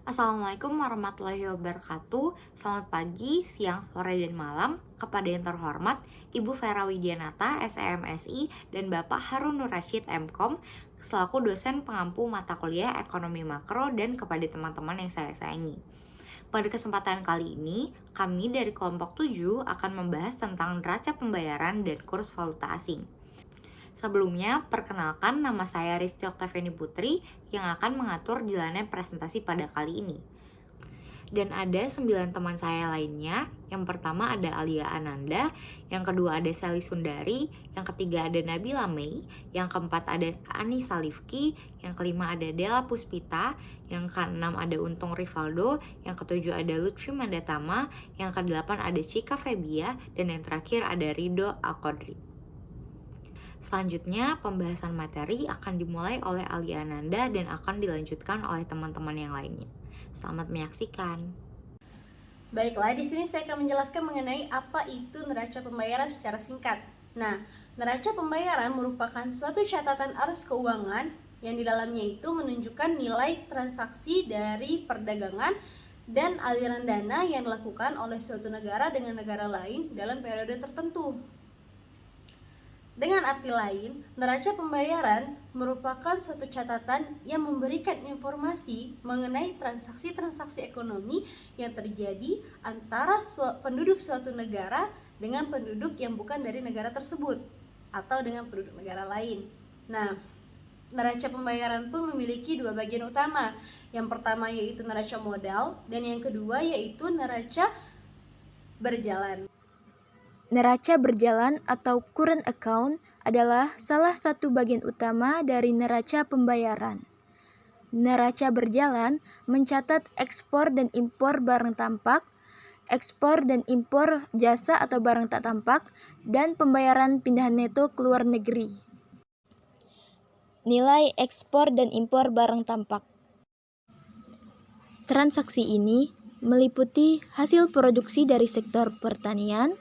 Assalamualaikum warahmatullahi wabarakatuh. Selamat pagi, siang, sore, dan malam kepada yang terhormat Ibu Vera Widianata, SEMSI, dan Bapak Harun Nur Rasyid, MKOM, selaku dosen pengampu mata kuliah Ekonomi Makro, dan kepada teman-teman yang saya sayangi. Pada kesempatan kali ini, kami dari kelompok 7 akan membahas tentang neraca pembayaran dan kurs valuta asing. Sebelumnya, perkenalkan nama saya Risti Oktaviani Putri yang akan mengatur jalannya presentasi pada kali ini. Dan ada 9 teman saya lainnya. Yang pertama ada Alia Ananda, yang kedua ada Sally Sundari, yang ketiga ada Nabila Mei, yang keempat ada Ani Salifki, yang kelima ada Della Puspita, yang keenam ada Untung Rivaldo, yang ketujuh ada Lutfi Mandatama, yang kedelapan ada Cika Febia, dan yang terakhir ada Rido Alkodri. Selanjutnya, pembahasan materi akan dimulai oleh Ali Ananda dan akan dilanjutkan oleh teman-teman yang lainnya. Selamat menyaksikan. Baiklah, di sini saya akan menjelaskan mengenai apa itu neraca pembayaran secara singkat. Nah, neraca pembayaran merupakan suatu catatan arus keuangan yang di dalamnya itu menunjukkan nilai transaksi dari perdagangan dan aliran dana yang dilakukan oleh suatu negara dengan negara lain dalam periode tertentu. Dengan arti lain, neraca pembayaran merupakan suatu catatan yang memberikan informasi mengenai transaksi-transaksi ekonomi yang terjadi antara penduduk suatu negara dengan penduduk yang bukan dari negara tersebut atau dengan penduduk negara lain. Nah, neraca pembayaran pun memiliki dua bagian utama. Yang pertama yaitu neraca modal dan yang kedua yaitu neraca berjalan. Neraca berjalan atau current account adalah salah satu bagian utama dari neraca pembayaran. Neraca berjalan mencatat ekspor dan impor barang tampak, ekspor dan impor jasa atau barang tak tampak, dan pembayaran pindahan neto ke luar negeri. Nilai ekspor dan impor barang tampak. Transaksi ini meliputi hasil produksi dari sektor pertanian,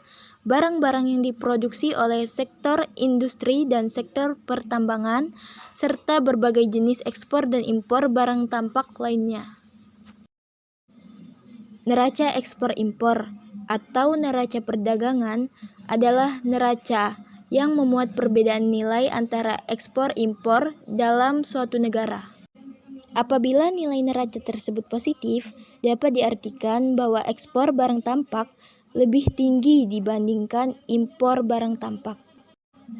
barang-barang yang diproduksi oleh sektor industri dan sektor pertambangan, serta berbagai jenis ekspor dan impor barang tampak lainnya. Neraca ekspor-impor atau neraca perdagangan adalah neraca yang memuat perbedaan nilai antara ekspor-impor dalam suatu negara. Apabila nilai neraca tersebut positif, dapat diartikan bahwa ekspor barang tampak lebih tinggi dibandingkan impor barang tampak.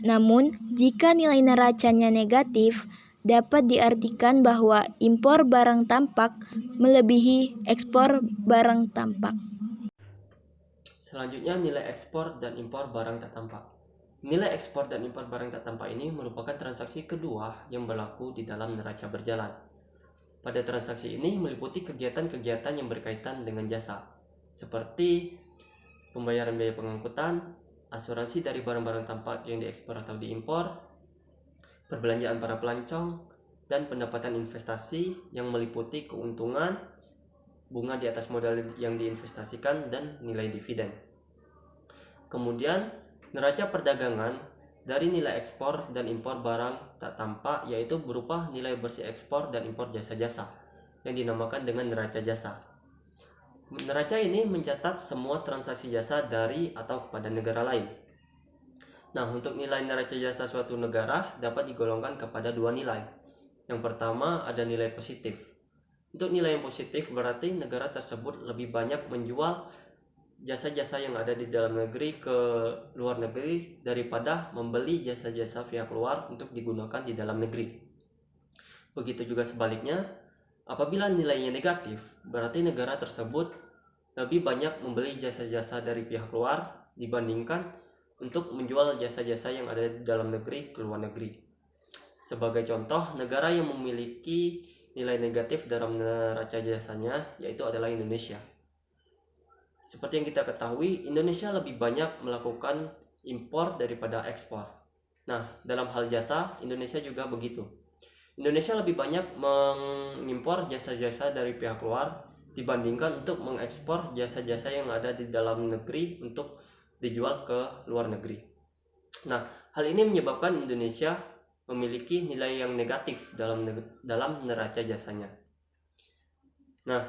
Namun, jika nilai neracanya negatif, dapat diartikan bahwa impor barang tampak melebihi ekspor barang tampak. Selanjutnya, nilai ekspor dan impor barang tak tampak. Nilai ekspor dan impor barang tak tampak ini merupakan transaksi kedua yang berlaku di dalam neraca berjalan. Pada transaksi ini meliputi kegiatan-kegiatan yang berkaitan dengan jasa, seperti pembayaran biaya pengangkutan, asuransi dari barang-barang tampak yang diekspor atau diimpor, perbelanjaan para pelancong, dan pendapatan investasi yang meliputi keuntungan, bunga di atas modal yang diinvestasikan, dan nilai dividen. Kemudian, neraca perdagangan dari nilai ekspor dan impor barang tak tampak yaitu berupa nilai bersih ekspor dan impor jasa-jasa yang dinamakan dengan neraca jasa. Neraca ini mencatat semua transaksi jasa dari atau kepada negara lain. Nah, untuk nilai neraca jasa suatu negara dapat digolongkan kepada dua nilai. Yang pertama ada nilai positif. Untuk nilai yang positif berarti negara tersebut lebih banyak menjual jasa-jasa yang ada di dalam negeri ke luar negeri daripada membeli jasa-jasa pihak luar untuk digunakan di dalam negeri. Begitu juga sebaliknya, apabila nilainya negatif, berarti negara tersebut lebih banyak membeli jasa-jasa dari pihak luar dibandingkan untuk menjual jasa-jasa yang ada di dalam negeri ke luar negeri. Sebagai contoh, negara yang memiliki nilai negatif dalam neraca jasanya yaitu adalah Indonesia. Seperti yang kita ketahui, Indonesia lebih banyak melakukan impor daripada ekspor. Nah, dalam hal jasa, Indonesia juga begitu. Indonesia lebih banyak mengimpor jasa-jasa dari pihak luar dibandingkan untuk mengekspor jasa-jasa yang ada di dalam negeri untuk dijual ke luar negeri. Nah, hal ini menyebabkan Indonesia memiliki nilai yang negatif dalam neraca jasanya. Nah,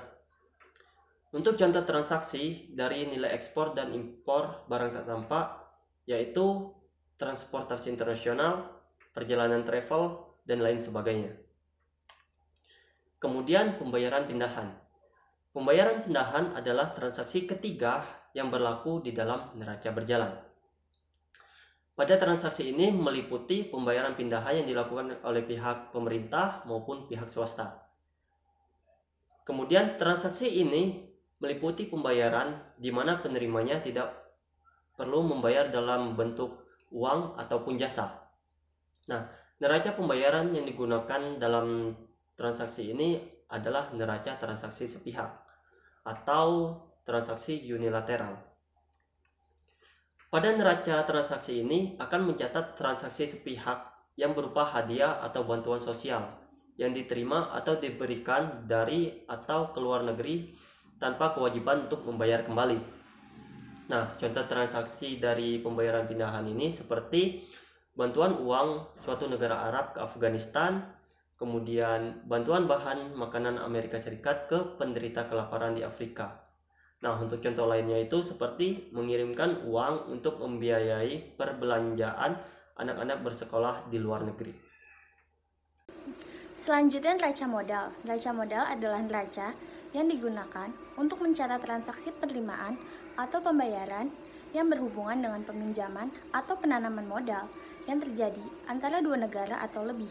untuk contoh transaksi dari nilai ekspor dan impor barang tak tampak, yaitu transportasi internasional, perjalanan travel, dan lain sebagainya. Kemudian pembayaran pindahan. Pembayaran pindahan adalah transaksi ketiga yang berlaku di dalam neraca berjalan. Pada transaksi ini meliputi pembayaran pindahan yang dilakukan oleh pihak pemerintah maupun pihak swasta. Kemudian transaksi ini meliputi pembayaran di mana penerimanya tidak perlu membayar dalam bentuk uang ataupun jasa. Nah, neraca pembayaran yang digunakan dalam transaksi ini adalah neraca transaksi sepihak atau transaksi unilateral. Pada neraca transaksi ini akan mencatat transaksi sepihak yang berupa hadiah atau bantuan sosial yang diterima atau diberikan dari atau ke luar negeri tanpa kewajiban untuk membayar kembali. Nah, contoh transaksi dari pembayaran pindahan ini seperti bantuan uang suatu negara Arab ke Afghanistan, kemudian bantuan bahan makanan Amerika Serikat ke penderita kelaparan di Afrika. Nah, untuk contoh lainnya itu seperti mengirimkan uang untuk membiayai perbelanjaan anak-anak bersekolah di luar negeri. Selanjutnya neraca modal. Neraca modal adalah neraca yang digunakan untuk mencatat transaksi penerimaan atau pembayaran yang berhubungan dengan peminjaman atau penanaman modal yang terjadi antara dua negara atau lebih.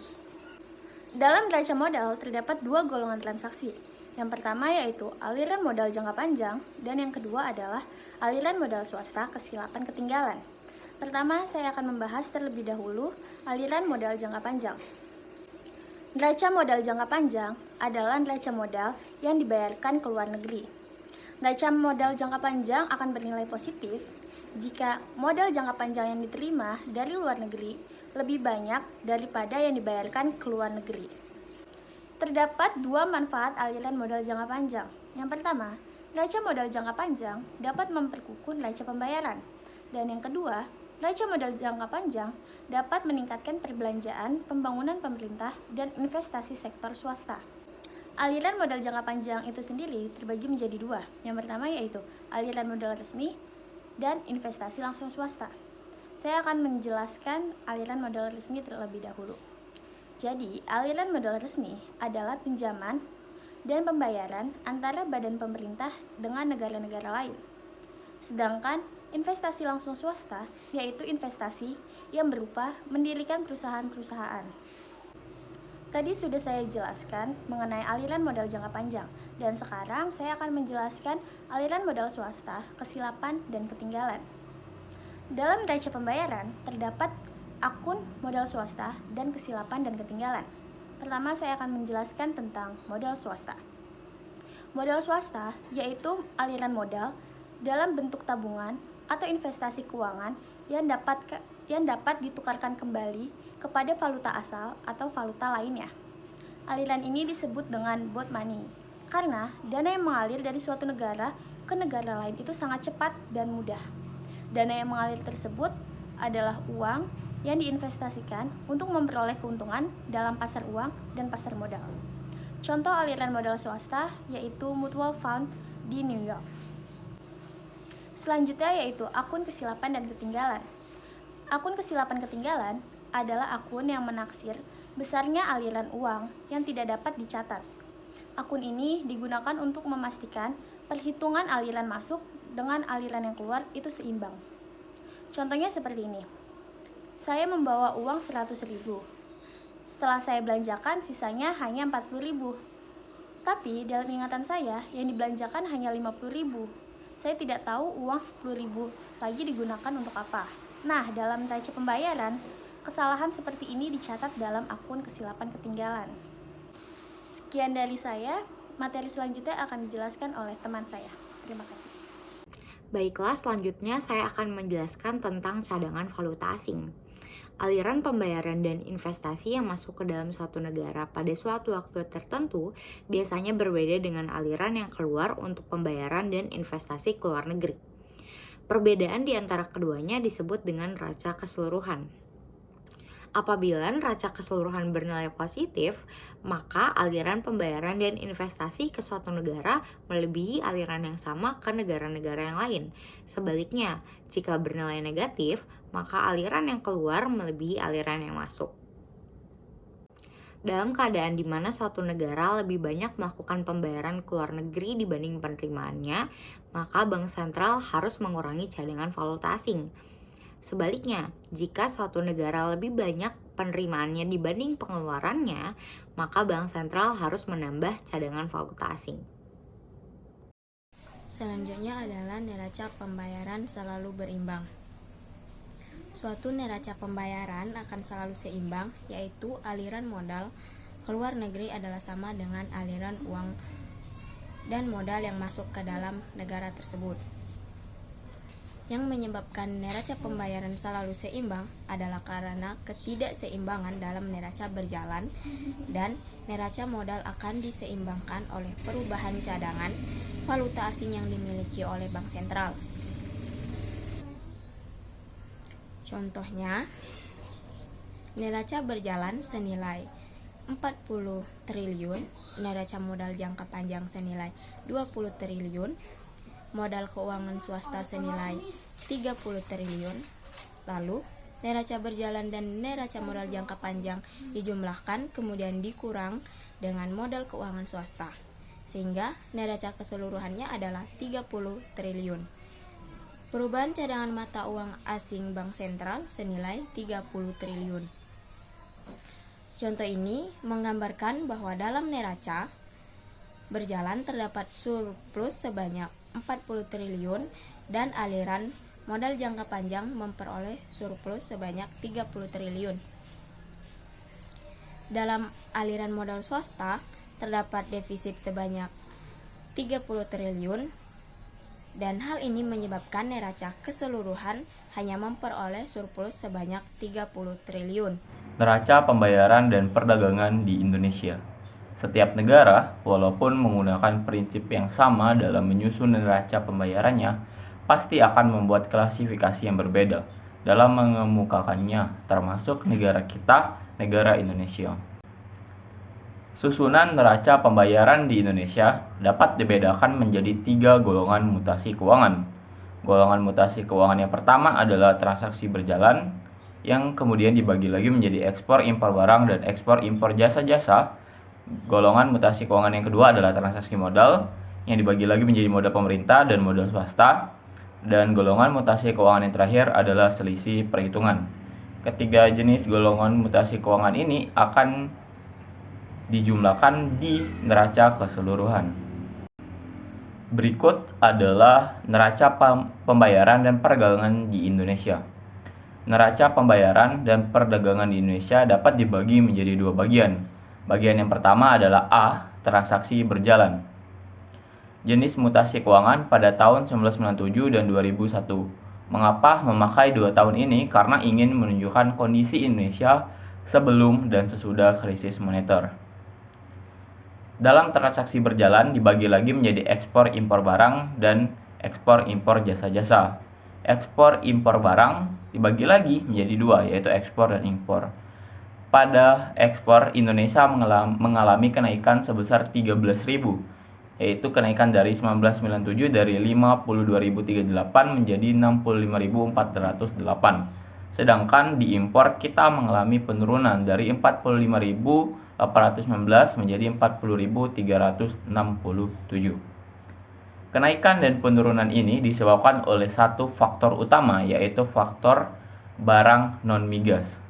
Dalam neraca modal terdapat dua golongan transaksi. Yang pertama yaitu aliran modal jangka panjang dan yang kedua adalah aliran modal swasta kesilapan ketinggalan. Pertama, saya akan membahas terlebih dahulu aliran modal jangka panjang. Neraca modal jangka panjang adalah neraca modal yang dibayarkan ke luar negeri. Neraca modal jangka panjang akan bernilai positif jika modal jangka panjang yang diterima dari luar negeri lebih banyak daripada yang dibayarkan ke luar negeri. Terdapat dua manfaat aliran modal jangka panjang. Yang pertama, neraca modal jangka panjang dapat memperkukuh neraca pembayaran. Dan yang kedua, neraca modal jangka panjang dapat meningkatkan perbelanjaan, pembangunan pemerintah, dan investasi sektor swasta. Aliran modal jangka panjang itu sendiri terbagi menjadi dua. Yang pertama yaitu aliran modal resmi dan investasi langsung swasta. Saya akan menjelaskan aliran modal resmi terlebih dahulu. Jadi, aliran modal resmi adalah pinjaman dan pembayaran antara badan pemerintah dengan negara-negara lain. Sedangkan investasi langsung swasta yaitu investasi yang berupa mendirikan perusahaan-perusahaan. Tadi sudah saya jelaskan mengenai aliran modal jangka panjang, dan sekarang saya akan menjelaskan aliran modal swasta, kesilapan, dan ketinggalan. Dalam neraca pembayaran terdapat akun modal swasta dan kesilapan dan ketinggalan. Pertama, saya akan menjelaskan tentang modal swasta. Modal swasta yaitu aliran modal dalam bentuk tabungan atau investasi keuangan yang dapat ditukarkan kembali kepada valuta asal atau valuta lainnya. Aliran ini disebut dengan bond money karena dana yang mengalir dari suatu negara ke negara lain itu sangat cepat dan mudah. Dana yang mengalir tersebut adalah uang yang diinvestasikan untuk memperoleh keuntungan dalam pasar uang dan pasar modal. Contoh aliran modal swasta yaitu mutual fund di New York. Selanjutnya yaitu akun kesilapan dan ketinggalan. Akun kesilapan ketinggalan adalah akun yang menaksir besarnya aliran uang yang tidak dapat dicatat. Akun ini digunakan untuk memastikan perhitungan aliran masuk dengan aliran yang keluar itu seimbang. Contohnya seperti ini. Saya membawa uang 100.000. Setelah saya belanjakan, sisanya hanya 40.000. Tapi dalam ingatan saya, yang dibelanjakan hanya 50.000. Saya tidak tahu uang 10.000 lagi digunakan untuk apa. Nah, dalam neraca pembayaran, kesalahan seperti ini dicatat dalam akun kesilapan ketinggalan. Sekian dari saya, materi selanjutnya akan dijelaskan oleh teman saya. Terima kasih. Baiklah, selanjutnya saya akan menjelaskan tentang cadangan valuta asing. Aliran pembayaran dan investasi yang masuk ke dalam suatu negara pada suatu waktu tertentu biasanya berbeda dengan aliran yang keluar untuk pembayaran dan investasi ke luar negeri. Perbedaan di antara keduanya disebut dengan neraca keseluruhan. Apabila neraca keseluruhan bernilai positif, maka aliran pembayaran dan investasi ke suatu negara melebihi aliran yang sama ke negara-negara yang lain. Sebaliknya, jika bernilai negatif, maka aliran yang keluar melebihi aliran yang masuk. Dalam keadaan di mana suatu negara lebih banyak melakukan pembayaran ke luar negeri dibanding penerimaannya, maka bank sentral harus mengurangi cadangan valuta asing. Sebaliknya, jika suatu negara lebih banyak penerimaannya dibanding pengeluarannya, maka bank sentral harus menambah cadangan valuta asing. Selanjutnya adalah neraca pembayaran selalu berimbang. Suatu neraca pembayaran akan selalu seimbang, yaitu aliran modal ke luar negeri adalah sama dengan aliran uang dan modal yang masuk ke dalam negara tersebut. Yang menyebabkan neraca pembayaran selalu seimbang adalah karena ketidakseimbangan dalam neraca berjalan, dan neraca modal akan diseimbangkan oleh perubahan cadangan valuta asing yang dimiliki oleh bank sentral. Contohnya, neraca berjalan senilai 40 triliun, neraca modal jangka panjang senilai 20 triliun, modal keuangan swasta senilai 30 triliun. Lalu, neraca berjalan dan neraca modal jangka panjang dijumlahkan kemudian dikurang dengan modal keuangan swasta, sehingga neraca keseluruhannya adalah 30 triliun. Perubahan cadangan mata uang asing bank sentral senilai 30 triliun. Contoh ini menggambarkan bahwa dalam neraca berjalan terdapat surplus sebanyak 40 triliun dan aliran modal jangka panjang memperoleh surplus sebanyak 30 triliun. Dalam aliran modal swasta terdapat defisit sebanyak 30 triliun dan hal ini menyebabkan neraca keseluruhan hanya memperoleh surplus sebanyak 30 triliun. Neraca pembayaran dan perdagangan di Indonesia. Setiap negara, walaupun menggunakan prinsip yang sama dalam menyusun neraca pembayarannya, pasti akan membuat klasifikasi yang berbeda dalam mengemukakannya, termasuk negara kita, negara Indonesia. Susunan neraca pembayaran di Indonesia dapat dibedakan menjadi 3 golongan mutasi keuangan. Golongan mutasi keuangan yang pertama adalah transaksi berjalan, yang kemudian dibagi lagi menjadi ekspor impor barang dan ekspor impor jasa-jasa. Golongan mutasi keuangan yang kedua adalah transaksi modal, yang dibagi lagi menjadi modal pemerintah dan modal swasta. Dan golongan mutasi keuangan yang terakhir adalah selisih perhitungan. Ketiga jenis golongan mutasi keuangan ini akan dijumlahkan di neraca keseluruhan. Berikut adalah neraca pembayaran dan perdagangan di Indonesia. Neraca pembayaran dan perdagangan di Indonesia dapat dibagi menjadi 2 bagian. Bagian yang pertama adalah A, transaksi berjalan. Jenis mutasi keuangan pada tahun 1997 dan 2001. Mengapa memakai 2 tahun ini? Karena ingin menunjukkan kondisi Indonesia sebelum dan sesudah krisis moneter. Dalam transaksi berjalan dibagi lagi menjadi ekspor impor barang dan ekspor impor jasa-jasa. Ekspor impor barang dibagi lagi menjadi 2, yaitu ekspor dan impor. Pada ekspor, Indonesia mengalami kenaikan sebesar 13.000, yaitu kenaikan dari 1997 dari 52.038 menjadi 65.408. Sedangkan di impor kita mengalami penurunan dari 45.819 menjadi 40.367. Kenaikan dan penurunan ini disebabkan oleh satu faktor utama, yaitu faktor barang non-migas.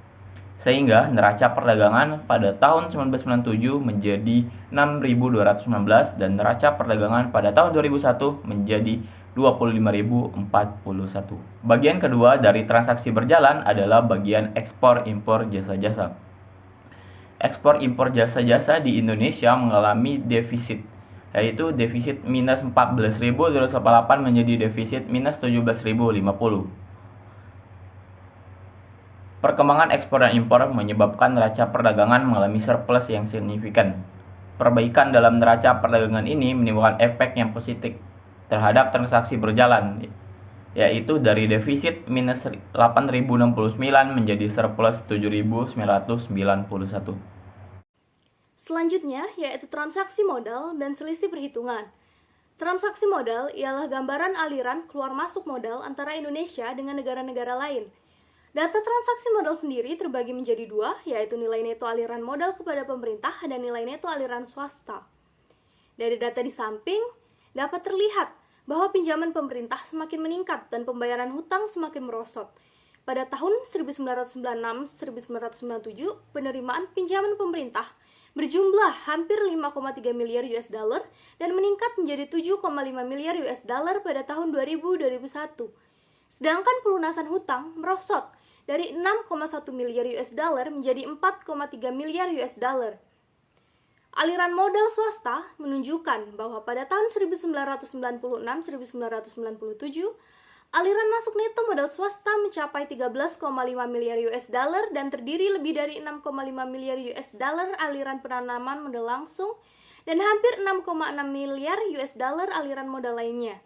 Sehingga neraca perdagangan pada tahun 1997 menjadi 6.219 dan neraca perdagangan pada tahun 2001 menjadi 25.041. Bagian kedua dari transaksi berjalan adalah bagian ekspor impor jasa-jasa. Ekspor impor jasa-jasa di Indonesia mengalami defisit, yaitu defisit minus 14.288 menjadi defisit minus 17.050. Perkembangan ekspor dan impor menyebabkan neraca perdagangan mengalami surplus yang signifikan. Perbaikan dalam neraca perdagangan ini menimbulkan efek yang positif terhadap transaksi berjalan, yaitu dari defisit minus 8.069 menjadi surplus 7.991. Selanjutnya yaitu transaksi modal dan selisih perhitungan. Transaksi modal ialah gambaran aliran keluar masuk modal antara Indonesia dengan negara-negara lain. Data transaksi modal sendiri terbagi menjadi dua, yaitu nilai neto aliran modal kepada pemerintah dan nilai neto aliran swasta. Dari data di samping, dapat terlihat bahwa pinjaman pemerintah semakin meningkat dan pembayaran hutang semakin merosot. Pada tahun 1996-1997, penerimaan pinjaman pemerintah berjumlah hampir 5,3 miliar US dollar dan meningkat menjadi 7,5 miliar US dollar pada tahun 2000-2001. Sedangkan pelunasan hutang merosot dari 6,1 miliar US dollar menjadi 4,3 miliar US dollar. Aliran modal swasta menunjukkan bahwa pada tahun 1996-1997, aliran masuk neto modal swasta mencapai 13,5 miliar US dollar dan terdiri lebih dari 6,5 miliar US dollar aliran penanaman modal langsung dan hampir 6,6 miliar US dollar aliran modal lainnya.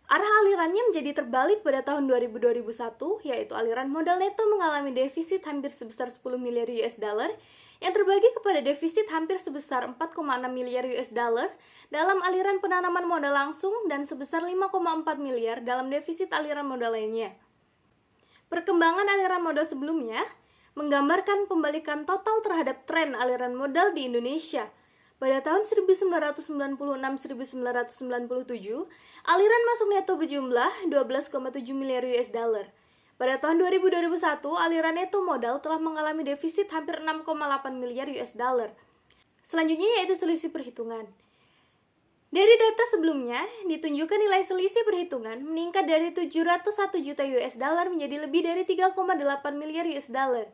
Arah alirannya menjadi terbalik pada tahun 2000-2001, yaitu aliran modal neto mengalami defisit hampir sebesar 10 miliar US dollar yang terbagi kepada defisit hampir sebesar 4,6 miliar US dollar dalam aliran penanaman modal langsung dan sebesar 5,4 miliar dalam defisit aliran modal lainnya. Perkembangan aliran modal sebelumnya menggambarkan pembalikan total terhadap tren aliran modal di Indonesia. Pada tahun 1996-1997, aliran masuk neto berjumlah 12,7 miliar US dollar. Pada tahun 2000-2001, aliran neto modal telah mengalami defisit hampir 6,8 miliar US dollar. Selanjutnya yaitu selisih perhitungan. Dari data sebelumnya, ditunjukkan nilai selisih perhitungan meningkat dari 701 juta US dollar menjadi lebih dari 3,8 miliar US dollar.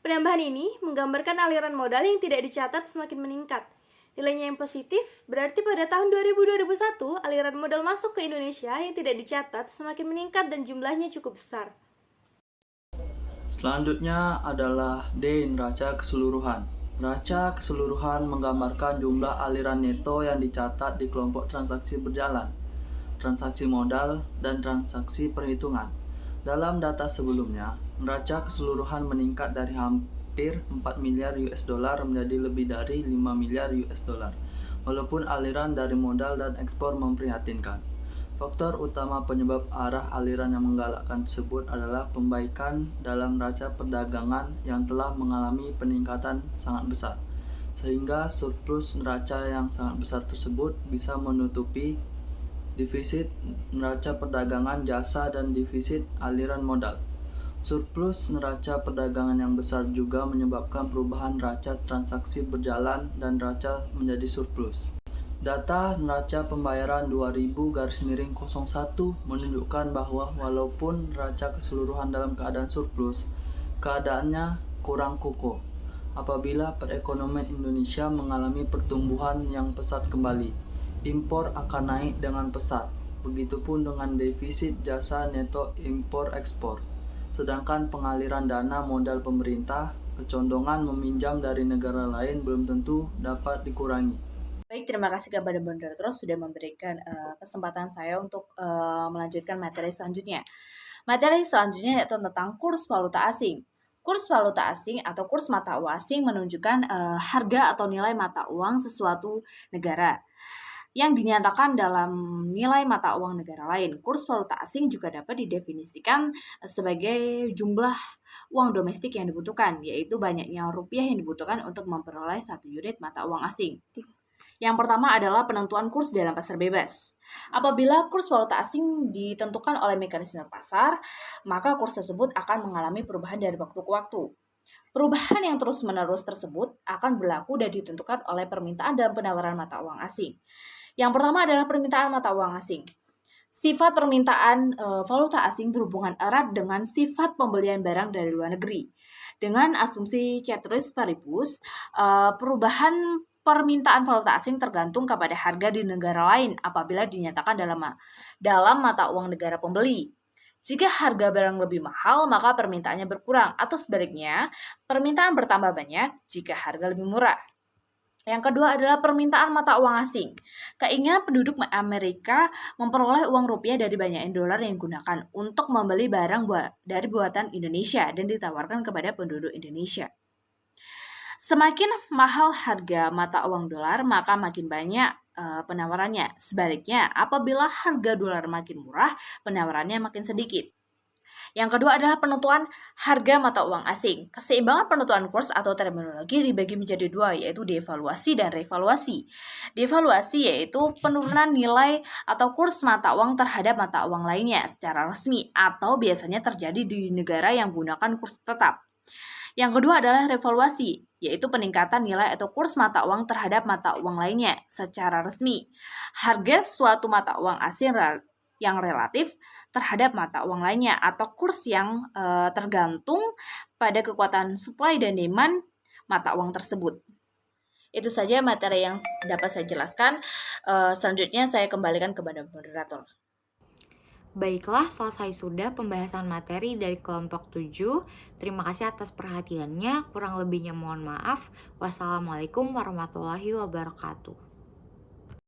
Penambahan ini menggambarkan aliran modal yang tidak dicatat semakin meningkat. Nilainya yang positif berarti pada tahun 2000-2001 aliran modal masuk ke Indonesia yang tidak dicatat semakin meningkat dan jumlahnya cukup besar. Selanjutnya adalah D. Neraca keseluruhan. Neraca keseluruhan menggambarkan jumlah aliran neto yang dicatat di kelompok transaksi berjalan, transaksi modal, dan transaksi perhitungan. Dalam data sebelumnya, neraca keseluruhan meningkat dari hampir 4 miliar US dollar menjadi lebih dari 5 miliar US dollar. Walaupun aliran dari modal dan ekspor memprihatinkan. Faktor utama penyebab arah aliran yang menggalakkan tersebut adalah pembaikan dalam neraca perdagangan yang telah mengalami peningkatan sangat besar, sehingga surplus neraca yang sangat besar tersebut bisa menutupi defisit neraca perdagangan jasa dan defisit aliran modal. Surplus neraca perdagangan yang besar juga menyebabkan perubahan neraca transaksi berjalan dan neraca menjadi surplus. Data neraca pembayaran 2000-01 menunjukkan bahwa walaupun neraca keseluruhan dalam keadaan surplus, keadaannya kurang kokoh. Apabila perekonomian Indonesia mengalami pertumbuhan yang pesat kembali, impor akan naik dengan pesat. Begitupun dengan defisit jasa neto impor-ekspor. Sedangkan pengaliran dana modal pemerintah, kecondongan meminjam dari negara lain belum tentu dapat dikurangi. Baik, terima kasih kepada moderator sudah memberikan kesempatan saya untuk melanjutkan materi selanjutnya. Materi selanjutnya yaitu tentang kurs valuta asing. Kurs valuta asing atau kurs mata uang asing menunjukkan harga atau nilai mata uang sesuatu negara yang dinyatakan dalam nilai mata uang negara lain. Kurs valuta asing juga dapat didefinisikan sebagai jumlah uang domestik yang dibutuhkan, yaitu banyaknya rupiah yang dibutuhkan untuk memperoleh satu unit mata uang asing. Yang pertama adalah penentuan kurs dalam pasar bebas. Apabila kurs valuta asing ditentukan oleh mekanisme pasar, maka kurs tersebut akan mengalami perubahan dari waktu ke waktu. Perubahan yang terus-menerus tersebut akan berlaku dan ditentukan oleh permintaan dan penawaran mata uang asing. Yang pertama adalah permintaan mata uang asing. Sifat permintaan valuta asing berhubungan erat dengan sifat pembelian barang dari luar negeri. Dengan asumsi ceteris paribus, perubahan permintaan valuta asing tergantung kepada harga di negara lain apabila dinyatakan dalam mata uang negara pembeli. Jika harga barang lebih mahal, maka permintaannya berkurang, atau sebaliknya, permintaan bertambah banyak jika harga lebih murah. Yang kedua adalah permintaan mata uang asing. Keinginan penduduk Amerika memperoleh uang rupiah dari banyaknya dolar yang digunakan untuk membeli barang dari buatan Indonesia dan ditawarkan kepada penduduk Indonesia. Semakin mahal harga mata uang dolar, maka makin banyak penawarannya. Sebaliknya, apabila harga dolar makin murah, penawarannya makin sedikit. Yang kedua adalah penentuan harga mata uang asing. Keseimbangan penentuan kurs atau terminologi dibagi menjadi dua, yaitu devaluasi dan revaluasi. Devaluasi yaitu penurunan nilai atau kurs mata uang terhadap mata uang lainnya secara resmi atau biasanya terjadi di negara yang menggunakan kurs tetap. Yang kedua adalah revaluasi, yaitu peningkatan nilai atau kurs mata uang terhadap mata uang lainnya secara resmi. Harga suatu mata uang asing yang relatif terhadap mata uang lainnya atau kurs yang tergantung pada kekuatan supply dan demand mata uang tersebut. Itu saja materi yang dapat saya jelaskan. Selanjutnya saya kembalikan kepada moderator. Baiklah, selesai sudah pembahasan materi dari kelompok 7. Terima kasih atas perhatiannya. Kurang lebihnya mohon maaf. Wassalamualaikum warahmatullahi wabarakatuh.